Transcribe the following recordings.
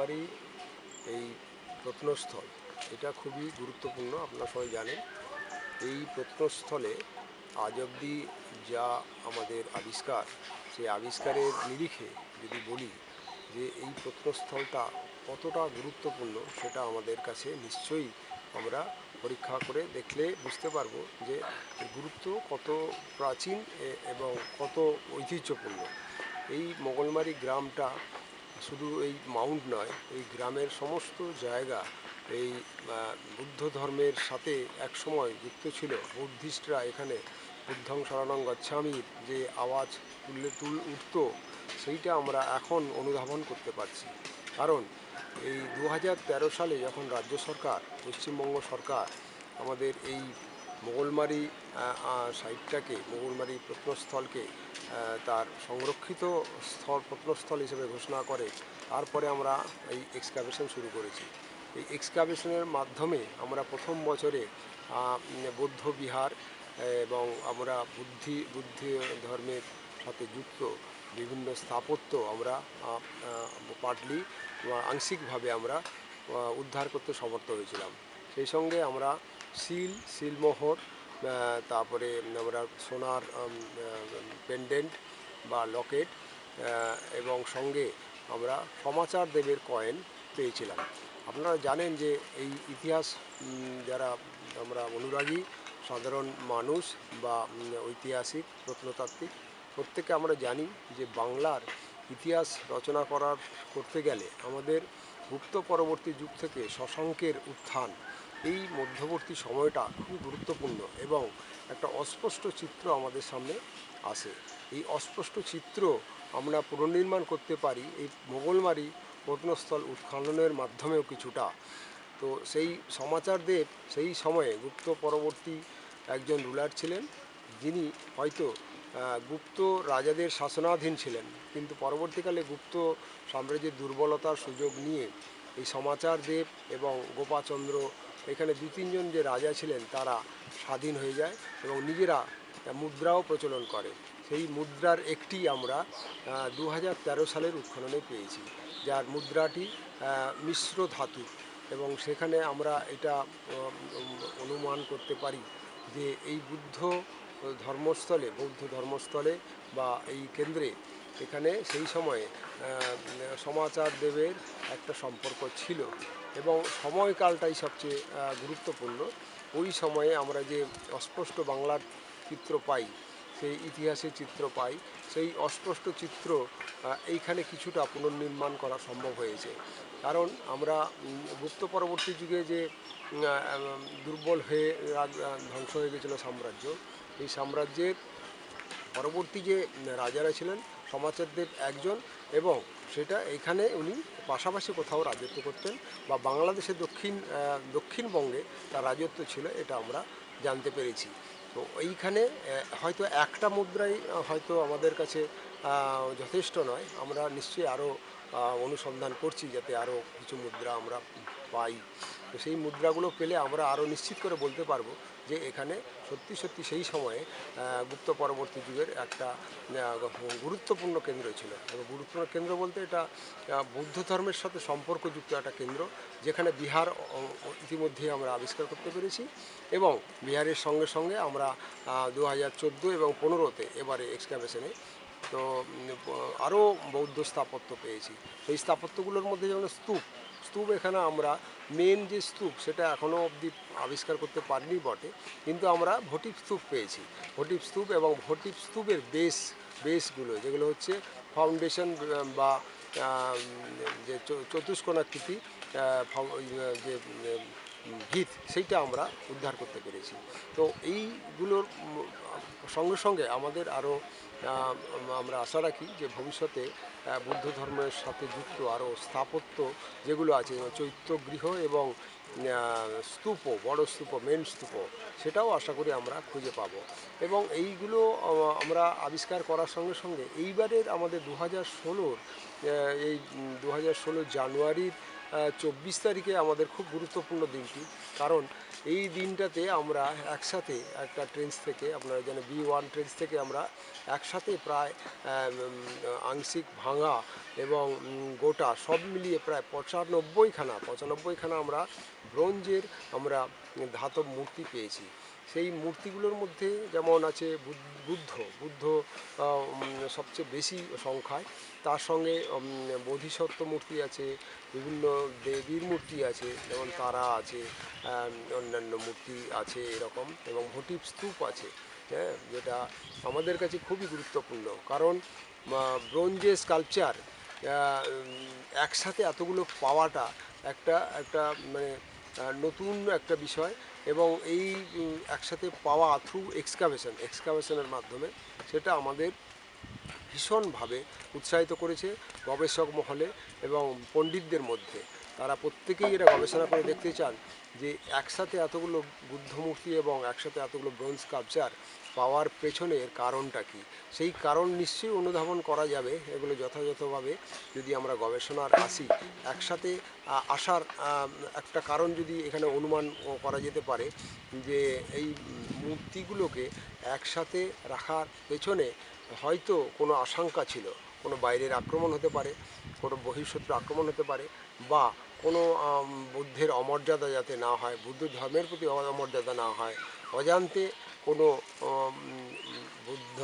মঙ্গলমারি এই প্রত্নস্থল এটা খুবই গুরুত্বপূর্ণ, আপনারা সবাই জানেন। এই প্রত্নস্থলে আজ অবধি যা আমাদের আবিষ্কার, সেই আবিষ্কারের নিরিখে যদি বলি যে এই প্রত্নস্থলটা কতটা গুরুত্বপূর্ণ, সেটা আমাদের কাছে নিশ্চয়ই আমরা পরীক্ষা করে দেখলে বুঝতে পারবো যে এর গুরুত্ব কত প্রাচীন এবং কত ঐতিহ্যপূর্ণ। এই মোগলমারি গ্রামটা শুধু এই মাউন্ট নয়, এই গ্রামের সমস্ত জায়গা এই বুদ্ধ ধর্মের সাথে একসময় যুক্ত ছিল। বুদ্ধিস্টরা এখানে বুদ্ধং শরণং গচ্ছামির যে আওয়াজ উঠত, সেইটা আমরা এখন অনুধাবন করতে পারছি। কারণ এই 2013 সালে যখন রাজ্য সরকার, পশ্চিমবঙ্গ সরকার আমাদের এই মোগলমারি সাইটটাকে, মোগলমারি প্রত্নস্থলকে তার সংরক্ষিত প্রত্নস্থল হিসেবে ঘোষণা করে, তারপরে আমরা এই এক্সকাভেশন শুরু করেছি। এই এক্সকাভেশনের মাধ্যমে আমরা প্রথম বছরে বৌদ্ধ বিহার এবং আমরা বুদ্ধি ধর্মের সাথে যুক্ত বিভিন্ন স্থাপত্য আমরা পার্টলি আংশিকভাবে আমরা উদ্ধার করতে সমর্থ হয়েছিলাম। সেই সঙ্গে আমরা সিলমোহর, তারপরে আমরা সোনার পেন্ডেন্ট বা লকেট এবং সঙ্গে আমরা সমাচার দেবের কয়েন পেয়েছিলাম। আপনারা জানেন যে এই ইতিহাস যারা আমরা অনুরাগী সাধারণ মানুষ বা ঐতিহাসিক প্রত্নতাত্ত্বিক, প্রত্যেকে আমরা জানি যে বাংলার ইতিহাস রচনা করতে গেলে আমাদের গুপ্ত পরবর্তী যুগ থেকে শশাঙ্কের উত্থান, এই মধ্যবর্তী সময়টা খুবই গুরুত্বপূর্ণ এবং একটা অস্পষ্ট চিত্র আমাদের সামনে আসে। এই অস্পষ্ট চিত্র আমরা পুনর্নির্মাণ করতে পারি এই মোগলমারি প্রত্নস্থল উৎখননের মাধ্যমেও কিছুটা। তো সেই সমাচার দেব সেই সময়ে গুপ্ত পরবর্তী একজন রুলার ছিলেন, যিনি হয়তো গুপ্ত রাজাদের শাসনাধীন ছিলেন, কিন্তু পরবর্তীকালে গুপ্ত সাম্রাজ্যের দুর্বলতার সুযোগ নিয়ে এই সমাচার দেব এবং গোপাচন্দ্র, এখানে দু তিনজন যে রাজা ছিলেন, তারা স্বাধীন হয়ে যায় এবং নিজেরা মুদ্রাও প্রচলন করে। সেই মুদ্রার একটি আমরা 2013 সালের উৎখননে পেয়েছি, যার মুদ্রাটি মিশ্র ধাতু, এবং সেখানে আমরা এটা অনুমান করতে পারি যে এই বৌদ্ধ ধর্মস্থলে বা এই কেন্দ্রে এখানে সেই সময়ে সমাচার দেবের একটা সম্পর্ক ছিল এবং সময়কালটাই সবচেয়ে গুরুত্বপূর্ণ। ওই সময়ে আমরা যে অস্পষ্ট বাংলার চিত্র পাই, সেই ইতিহাসের চিত্র পাই, সেই অস্পষ্ট চিত্র এইখানে কিছুটা পুনর্নির্মাণ করা সম্ভব হয়েছে। কারণ আমরা গুপ্ত পরবর্তী যুগে যে দুর্বল হয়ে ধ্বংস হয়ে গেছিলো সাম্রাজ্য, এই সাম্রাজ্যের পরবর্তী যে রাজারা ছিলেন, সমাচারদেব একজন, এবং সেটা এখানে উনি পাশাপাশি কোথাও রাজত্ব করতেন বা বাংলাদেশের দক্ষিণবঙ্গে তার রাজত্ব ছিল, এটা আমরা জানতে পেরেছি। তো এইখানে হয়তো একটা মুদ্রাই হয়তো আমাদের কাছে যথেষ্ট নয়, আমরা নিশ্চয়ই আরও অনুসন্ধান করছি যাতে আরও কিছু মুদ্রা আমরা পাই। তো সেই মুদ্রাগুলো পেলে আমরা আরও নিশ্চিত করে বলতে পারবো যে এখানে সত্যি সত্যি সেই সময়ে গুপ্ত পরবর্তী যুগের একটা গুরুত্বপূর্ণ কেন্দ্র ছিল। এবং গুরুত্বপূর্ণ কেন্দ্র বলতে এটা বৌদ্ধ ধর্মের সাথে সম্পর্কযুক্ত একটা কেন্দ্র, যেখানে বিহার ইতিমধ্যেই আমরা আবিষ্কার করতে পেরেছি এবং বিহারের সঙ্গে সঙ্গে আমরা 2014 এবং 2015-তে এবারে এক্সকাভেশনে তো আরও বৌদ্ধ স্থাপত্য পেয়েছি। সেই স্থাপত্যগুলোর মধ্যে যেমন স্তূপ এখানে আমরা মেন যে স্তূপ সেটা এখনও অবধি আবিষ্কার করতে পারিনি বটে, কিন্তু আমরা ভোটিভ স্তূপ পেয়েছি। ভোটিভ স্তূপ এবং ভোটিভ স্তূপের বেসগুলো যেগুলো হচ্ছে ফাউন্ডেশন বা যে চতুষ্কোণাকৃতি যে ভিত, সেইটা আমরা উদ্ধার করতে পেরেছি। তো এইগুলোর সঙ্গে সঙ্গে আমাদের আরও আমরা আশা রাখি যে ভবিষ্যতে বুদ্ধ ধর্মের সাথে যুক্ত আরও স্থাপত্য যেগুলো আছে, চৈত্যগৃহ এবং স্তূপও, বড় স্তূপ, মেন স্তূপ, সেটাও আশা করি আমরা খুঁজে পাবো। এবং এইগুলো আমরা আবিষ্কার করার সঙ্গে সঙ্গে এইবারের আমাদের 2016 এই 2016 জানুয়ারির 24 তারিখে আমাদের খুব গুরুত্বপূর্ণ দিনটি, কারণ এই দিনটাতে আমরা একসাথে একটা ট্রেন্স থেকে, আপনারা জানেন B1 ট্রেন্স থেকে আমরা একসাথে প্রায় আংশিক ভাঙা এবং গোটা সব মিলিয়ে প্রায় 95খানা আমরা ব্রোঞ্জের আমরা ধাতব মূর্তি পেয়েছি। সেই মূর্তিগুলোর মধ্যে যেমন আছে বুদ্ধ বুদ্ধ সবচেয়ে বেশি সংখ্যায়, তার সঙ্গে বোধিসত্ত্ব মূর্তি আছে, বিভিন্ন দেবীর মূর্তি আছে, যেমন তারা আছে, অন্যান্য মূর্তি আছে এরকম, এবং ভোটিভ স্তূপ আছে। হ্যাঁ, যেটা আমাদের কাছে খুবই গুরুত্বপূর্ণ, কারণ ব্রোঞ্জের স্কাল্পচার একসাথে এতগুলো পাওয়াটা একটা একটা মানে নতুন একটা বিষয়। এবং এই একসাথে পাওয়া থ্রু এক্সকাভেশনের মাধ্যমে সেটা আমাদের ভীষণভাবে উৎসাহিত করেছে গবেষক মহলে এবং পণ্ডিতদের মধ্যে। তারা প্রত্যেকেই এটা গবেষণা করে দেখতে চান যে একসাথে এতগুলো বুদ্ধ মূর্তি এবং একসাথে এতগুলো ব্রোঞ্জ স্কাল্পচার পাওয়ার পেছনের কারণটা কী। সেই কারণ নিশ্চয়ই অনুধাবন করা যাবে এগুলো যথাযথভাবে যদি আমরা গবেষণার আসি। একসাথে আসার একটা কারণ যদি এখানে অনুমান করা যেতে পারে যে এই মূর্তিগুলোকে একসাথে রাখার পেছনে হয়তো কোনো আশঙ্কা ছিল, কোনো বাইরের আক্রমণ হতে পারে, কোনো বহিঃশত্রু আক্রমণ হতে পারে, বা কোনো বুদ্ধের অমর্যাদা যাতে না হয়, বুদ্ধ ধর্মের প্রতি অমর্যাদা না হয়, অজান্তে কোনো বুদ্ধ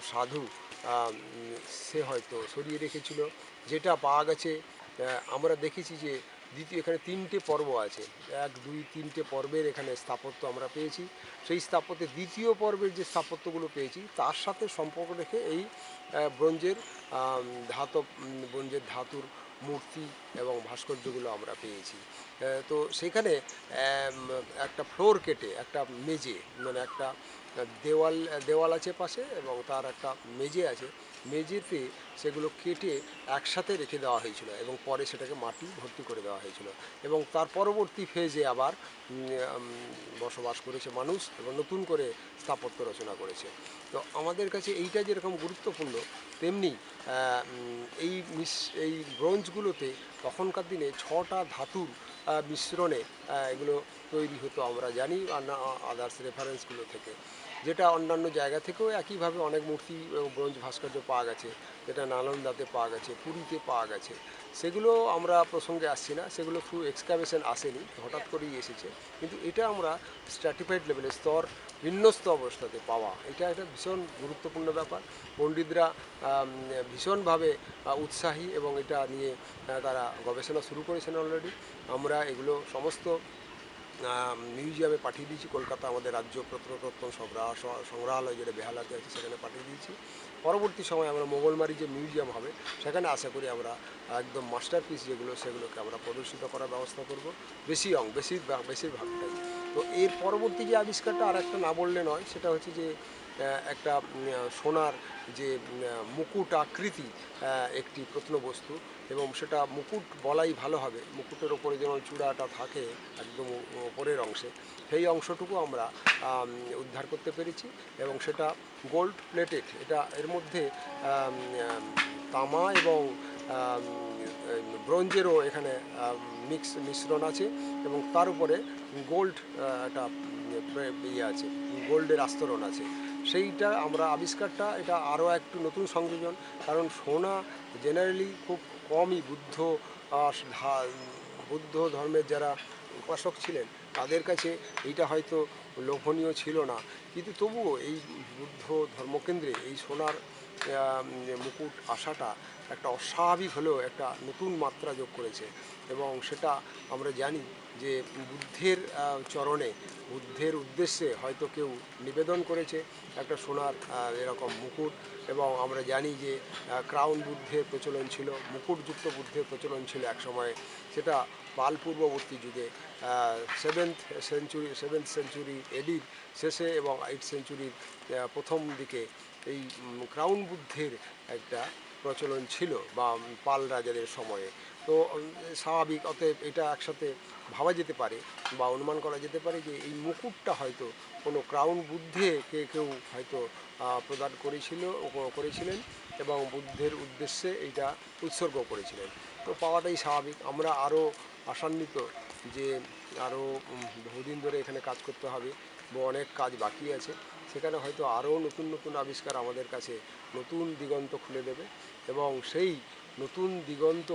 সাধু সে হয়তো সরিয়ে রেখেছিল। যেটা পাওয়া গেছে, আমরা দেখেছি যে এখানে 3টে পর্ব আছে, 1, 2, 3টে পর্বের এখানে স্থাপত্য আমরা পেয়েছি। সেই স্থাপত্যে দ্বিতীয় পর্বের যে স্থাপত্যগুলো পেয়েছি তার সাথে সম্পর্ক রেখে এই ব্রোঞ্জের ব্রোঞ্জের ধাতুর মূর্তি এবং ভাস্কর্যগুলো আমরা পেয়েছি। তো সেখানে একটা ফ্লোর কেটে একটা মেঝে, মানে একটা দেওয়াল আছে পাশে এবং তার একটা মেঝে আছে, মেঝেতে সেগুলো কেটে একসাথে রেখে দেওয়া হয়েছিল এবং পরে সেটাকে মাটি ভর্তি করে দেওয়া হয়েছিল। এবং তার পরবর্তী ফেজে আবার বসবাস করেছে মানুষ এবং নতুন করে স্থাপত্য রচনা করেছে। তো আমাদের কাছে এইটা যেরকম গুরুত্বপূর্ণ, তেমনি এই ব্রোঞ্জগুলোতে তখনকার দিনে 6টা ধাতুর মিশ্রণে এগুলো তৈরি হতো, আমরা জানি আদার্স রেফারেন্সগুলো থেকে। যেটা অন্যান্য জায়গা থেকেও একইভাবে অনেক মূর্তি এবং ব্রোঞ্জ ভাস্কর্য পাওয়া গেছে, যেটা নালন্দাতে পাওয়া গেছে, পুরীতে পাওয়া গেছে। সেগুলো আমরা প্রসঙ্গে আসছি না, সেগুলো থ্রু এক্সকাভেশন আসেনি, হঠাৎ করেই এসেছে। কিন্তু এটা আমরা স্ট্র্যাটিফাইড লেভেলে বিন্যস্ত অবস্থাতে পাওয়া, এটা একটা ভীষণ গুরুত্বপূর্ণ ব্যাপার। পণ্ডিতরা ভীষণভাবে উৎসাহী এবং এটা নিয়ে তারা গবেষণা শুরু করেছেন অলরেডি। আমরা এগুলো সমস্ত মিউজিয়ামে পাঠিয়ে দিয়েছি, কলকাতা আমাদের রাজ্য প্রত্নতত্ত্ব সংগ্রহালয় যেটা বেহালাতে আছে সেখানে পাঠিয়ে দিয়েছি। পরবর্তী সময় আমরা মোগলমারি যে মিউজিয়াম হবে সেখানে আশা করি আমরা একদম মাস্টারপিস যেগুলো সেগুলোকে আমরা প্রদর্শিত করার ব্যবস্থা করব, বেশিরভাগটাই। তো এর পরবর্তী যে আবিষ্কারটা আর একটা না বললে নয়, সেটা হচ্ছে যে একটা সোনার যে মুকুট আকৃতি একটি প্রত্নবস্তু, এবং সেটা মুকুট বলাই ভালো হবে। মুকুটের ওপরে যেমন চূড়াটা থাকে একদম ওপরের অংশে, সেই অংশটুকু আমরা উদ্ধার করতে পেরেছি এবং সেটা গোল্ড প্লেটেড। এটা এর মধ্যে তামা এবং ব্রোঞ্জেরও এখানে মিশ্রণ আছে এবং তার উপরে গোল্ড একটা ইয়ে আছে, গোল্ডের আস্তরণ আছে। সেইটা আমরা আবিষ্কারটা এটা আরও একটু নতুন সংযোজন, কারণ সোনা জেনারেলি খুব কমই বুদ্ধ ধর্মের যারা উপাসক ছিলেন তাদের কাছে এইটা হয়তো লোভনীয় ছিল না, কিন্তু তবুও এই বুদ্ধ ধর্মকেন্দ্রে এই সোনার মুকুট আসাটা একটা অস্বাভাবিক হলেও একটা নতুন মাত্রা যোগ করেছে। এবং সেটা আমরা জানি যে বুদ্ধের চরণে, বুদ্ধের উদ্দেশ্যে হয়তো কেউ নিবেদন করেছে একটা সোনার এরকম মুকুট। এবং আমরা জানি যে ক্রাউন বুদ্ধের প্রচলন ছিল, মুকুটযুক্ত বুদ্ধের প্রচলন ছিল এক সময়। সেটা পাল পূর্ববর্তী যুগে সেভেন্থ সেঞ্চুরি এডির শেষে এবং 8th সেঞ্চুরির প্রথম দিকে এই ক্রাউন বুদ্ধের একটা প্রচলন ছিল, বা পাল রাজাদের সময়ে। তো স্বাভাবিক, অতএব এটা একসাথে ভাবা যেতে পারে বা অনুমান করা যেতে পারে যে এই মুকুটটা হয়তো কোনো ক্রাউন বুদ্ধকে কেউ হয়তো প্রদান করেছিলেন এবং বুদ্ধের উদ্দেশ্যে এইটা উৎসর্গ করেছিলেন। তো পাওয়াটাই স্বাভাবিক। আমরা আরও আশান্বিত যে আরও বহুদিন ধরে এখানে কাজ করতে হবে বা অনেক কাজ বাকি আছে, সেখানে হয়তো আরও নতুন নতুন আবিষ্কার আমাদের কাছে নতুন দিগন্ত খুলে দেবে এবং সেই নতুন দিগন্ত